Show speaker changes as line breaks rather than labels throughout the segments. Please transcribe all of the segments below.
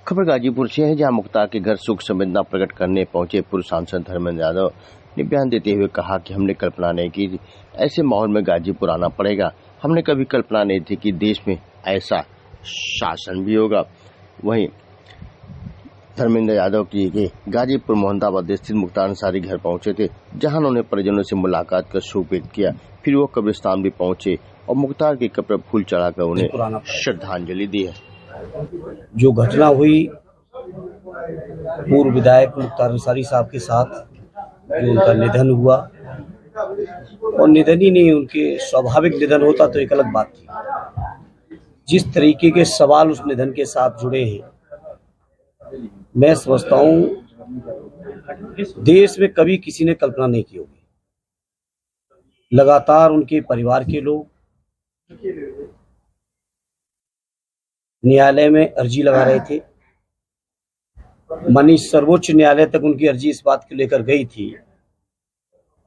खबर गाजीपुर से है, जहां मुख्तार के घर सुख संवेदना प्रकट करने पहुंचे पूर्व सांसद धर्मेंद्र यादव ने बयान देते हुए कहा कि हमने कल्पना नहीं की ऐसे माहौल में गाजीपुर आना पड़ेगा। हमने कभी कल्पना नहीं थी कि देश में ऐसा शासन भी होगा। वहीं धर्मेंद्र यादव की गाजीपुर मोहम्मदाबाद स्थित मुख्तार अंसारी घर पहुंचे थे, जहां उन्होंने परिजनों से मुलाकात कर शोक व्यक्त किया। फिर वो कब्रिस्तान भी पहुंचे और मुख्तार के कब्र फूल चढ़ाकर उन्हें श्रद्धांजलि दी है।
जो घटना हुई पूर्व विधायक मुख्तार अंसारी साहब के साथ, जो उनका निधन हुआ, और निधन ही नहीं, उनके स्वाभाविक निधन होता तो एक अलग बात थी। जिस तरीके के सवाल उस निधन के साथ जुड़े हैं, मैं समझता हूँ देश में कभी किसी ने कल्पना नहीं की होगी। लगातार उनके परिवार के लोग न्यायालय में अर्जी लगा रहे थे। माननीय सर्वोच्च न्यायालय तक उनकी अर्जी इस बात को लेकर गई थी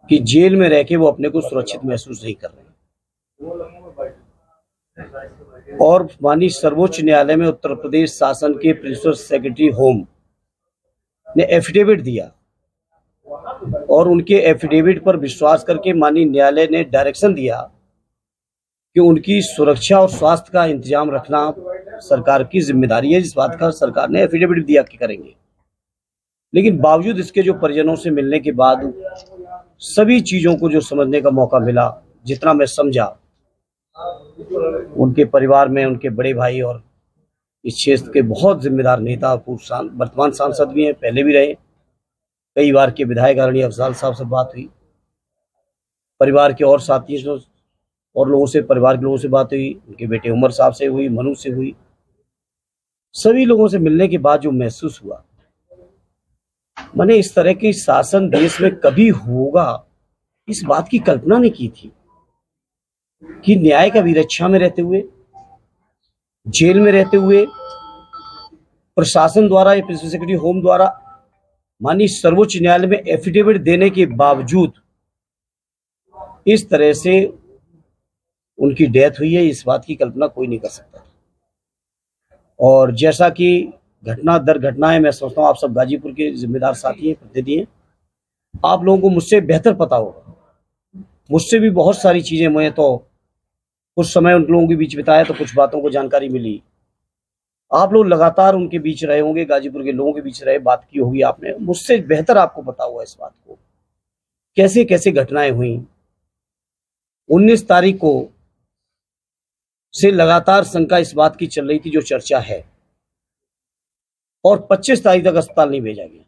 कि जेल में रह के वो अपने को सुरक्षित महसूस नहीं कर रहे। और माननीय सर्वोच्च न्यायालय में उत्तर प्रदेश शासन के प्रिंसिपल सेक्रेटरी होम ने एफिडेविट दिया, और उनके एफिडेविट पर विश्वास करके माननीय न्यायालय ने डायरेक्शन दिया कि उनकी सुरक्षा और स्वास्थ्य का इंतजाम रखना सरकार की जिम्मेदारी है। इस बात का सरकार ने एफिडेविट दिया कि करेंगे। लेकिन बावजूद इसके जो परिजनों से मिलने के बाद सभी चीजों को जो समझने का मौका मिला, जितना मैं समझा, उनके परिवार में उनके बड़े भाई और इस क्षेत्र के बहुत जिम्मेदार नेता, वर्तमान सांसद भी हैं, पहले भी रहे, कई बार के विधायक आदरणीय अफजाल साहब से बात हुई, परिवार के और साथियों और लोगों से, परिवार के लोगों से बात हुई, उनके बेटे उमर साहब से हुई, मनु से हुई। सभी लोगों से मिलने के बाद जो महसूस हुआ, मैंने इस तरह की शासन देश में कभी होगा इस बात की कल्पना नहीं की थी कि न्याय का विरक्षा में रहते हुए, जेल में रहते हुए, प्रशासन द्वारा या प्रिंसिपल सेक्रेटरी होम द्वारा माननीय सर्वोच्च न्यायालय में एफिडेविट देने के बावजूद इस तरह से उनकी डेथ हुई है, इस बात की कल्पना कोई नहीं कर सकता। और जैसा कि घटना दर घटना है, मैं समझता हूँ आप सब गाजीपुर के जिम्मेदार साथी हैं, प्रतिनिधि हैं, आप लोगों को मुझसे बेहतर पता होगा। मुझसे भी बहुत सारी चीजें, मैं तो कुछ समय उन लोगों के बीच बिताया तो कुछ बातों को जानकारी मिली। आप लोग लगातार उनके बीच रहे होंगे, गाजीपुर के लोगों के बीच रहे, बात की होगी आपने, मुझसे बेहतर आपको पता हुआ इस बात को, कैसे कैसे घटनाएं हुई। 19 तारीख को से लगातार शंका इस बात की चल रही थी, जो चर्चा है, और 25 तारीख तक अस्पताल नहीं भेजा गया।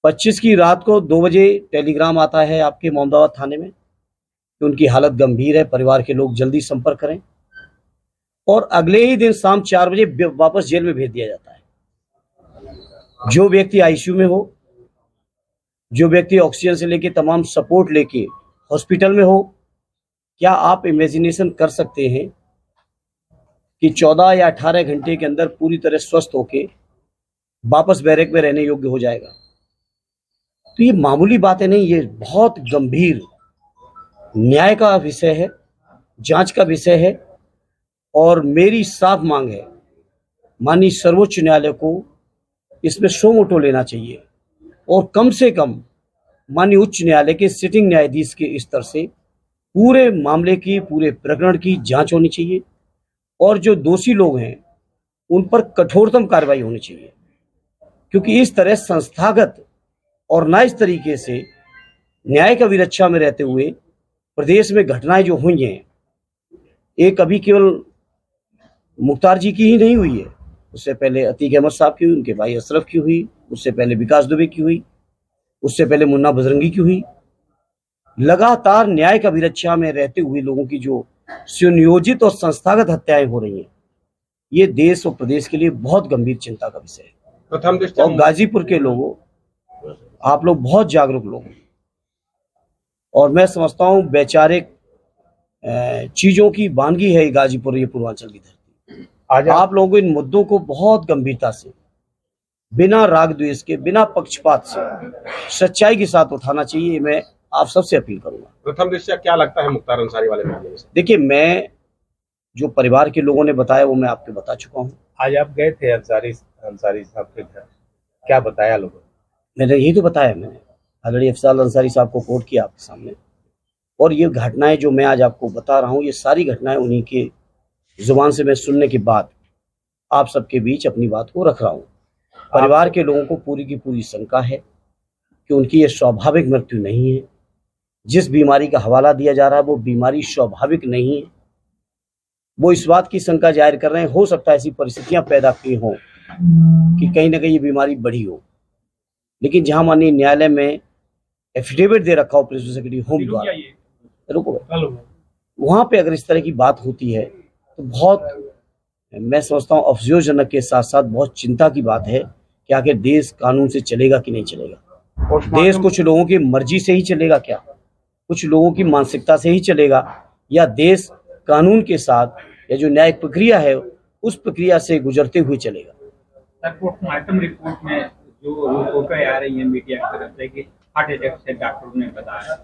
25 की रात को 2 बजे टेलीग्राम आता है आपके मोहम्मदाबाद थाने में कि उनकी हालत गंभीर है, परिवार के लोग जल्दी संपर्क करें, और अगले ही दिन शाम 4 बजे वापस जेल में भेज दिया जाता है। जो व्यक्ति आईसीयू में हो, जो व्यक्ति ऑक्सीजन से लेके तमाम सपोर्ट लेके हॉस्पिटल में हो, क्या आप इमेजिनेशन कर सकते हैं कि 14 या 18 घंटे के अंदर पूरी तरह स्वस्थ होके वापस बैरक में रहने योग्य हो जाएगा? तो ये मामूली बातें नहीं, ये बहुत गंभीर न्याय का विषय है, जांच का विषय है। और मेरी साफ मांग है, माननीय सर्वोच्च न्यायालय को इसमें सो मोटो लेना चाहिए, और कम से कम माननीय उच्च न्यायालय के सिटिंग न्यायाधीश के स्तर से पूरे मामले की, पूरे प्रकरण की जांच होनी चाहिए, और जो दोषी लोग हैं उन पर कठोरतम कार्रवाई होनी चाहिए। क्योंकि इस तरह संस्थागत और ना इस तरीके से न्याय का विरक्षा में रहते हुए प्रदेश में घटनाएं जो हुई हैं, एक अभी केवल मुख्तार जी की ही नहीं हुई है, उससे पहले अतीक अहमद साहब की हुई, उनके भाई अशरफ की हुई, उससे पहले विकास दुबे की हुई, उससे पहले मुन्ना बजरंगी की हुई। लगातार न्याय का विरक्षा में रहते हुए लोगों की जो सुनियोजित और संस्थागत हत्याएं हो रही हैं, ये देश और प्रदेश के लिए बहुत गंभीर चिंता का विषय है। और गाजीपुर के लोगों, आप लोग बहुत जागरूक लोग हैं, और मैं समझता हूँ वैचारिक चीजों की वानगी है गाजीपुर, ये पूर्वांचल की धरती। आप लोगों को इन मुद्दों को बहुत गंभीरता से, बिना राग द्वेष के, बिना पक्षपात से, सच्चाई के साथ उठाना चाहिए। मैं आप सबसे अपील करूंगा।
प्रथम दृष्टया क्या लगता है मुख्तार अंसारी वाले मामले में?
देखिए, मैं जो परिवार के लोगों ने बताया वो मैं आपको बता चुका हूं।
आज आप गए थे अंसारी अंसारी साहब के घर, क्या बताया लोगों ने?
मैंने यही तो बताया, मैंने आदरणीय अफजाल अंसारी साहब को कोट किया आपके सामने। और ये घटनाएं जो मैं आज आपको बता रहा हूँ, ये सारी घटनाएं उन्हीं के जुबान से मैं सुनने के बाद आप सबके बीच अपनी बात को रख रहा हूँ। परिवार के लोगों को पूरी की पूरी शंका है कि उनकी ये स्वाभाविक मृत्यु नहीं है। जिस बीमारी का हवाला दिया जा रहा है वो बीमारी स्वाभाविक नहीं है। वो इस बात की शंका जाहिर कर रहे हैं, हो सकता है ऐसी परिस्थितियां पैदा की हों कि कहीं ना कहीं ये बीमारी बढ़ी हो। लेकिन जहां माननीय न्यायालय में एफिडेविट दे रखा हो प्रिंसिपल सेक्रेटरी होम द्वारा, रुको, वहां पे अगर इस तरह की बात होती है तो बहुत, मैं समझता हूँ अफसोसजनक के साथ साथ बहुत चिंता की बात है कि आखिर देश कानून से चलेगा कि नहीं चलेगा। देश कुछ लोगों की मर्जी से ही चलेगा क्या, कुछ लोगों की मानसिकता से ही चलेगा, या देश कानून के साथ या जो न्यायिक प्रक्रिया है उस प्रक्रिया से गुजरते हुए चलेगा।
सर, पोस्टमार्टम रिपोर्ट में जो रिपोर्टें आ रही हैं मीडिया की तरफ से कि हार्ट अटैक से डॉक्टर ने बताया,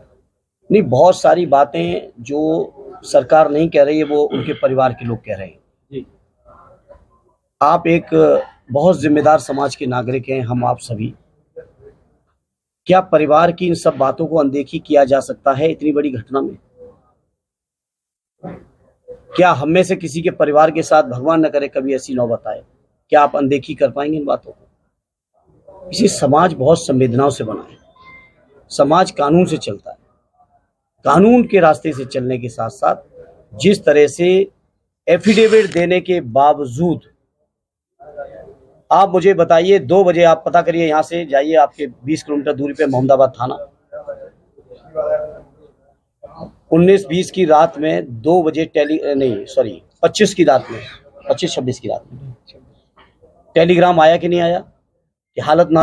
नहीं, बहुत सारी बातें जो सरकार नहीं कह रही है वो उनके परिवार के लोग कह रहे हैं।
जी,
आप एक बहुत जिम्मेदार समाज के नागरिक हैं, हम आप सभी, क्या परिवार की इन सब बातों को अनदेखी किया जा सकता है इतनी बड़ी घटना में? क्या हम में से किसी के परिवार के साथ भगवान न करे कभी ऐसी नौबत आए, क्या आप अनदेखी कर पाएंगे इन बातों को? इसी समाज बहुत संवेदनाओं से बना है। समाज कानून से चलता है, कानून के रास्ते से चलने के साथ साथ जिस तरह से एफिडेविट देने के बावजूद, आप मुझे बताइए 2 बजे आप पता करिए, यहाँ से जाइए, आपके 20 किलोमीटर दूरी पे मोहम्मदाबाद थाना, 19-20 की रात में 2 बजे 25 की रात में, 25-26 की रात में टेलीग्राम आया कि नहीं आया कि हालत ना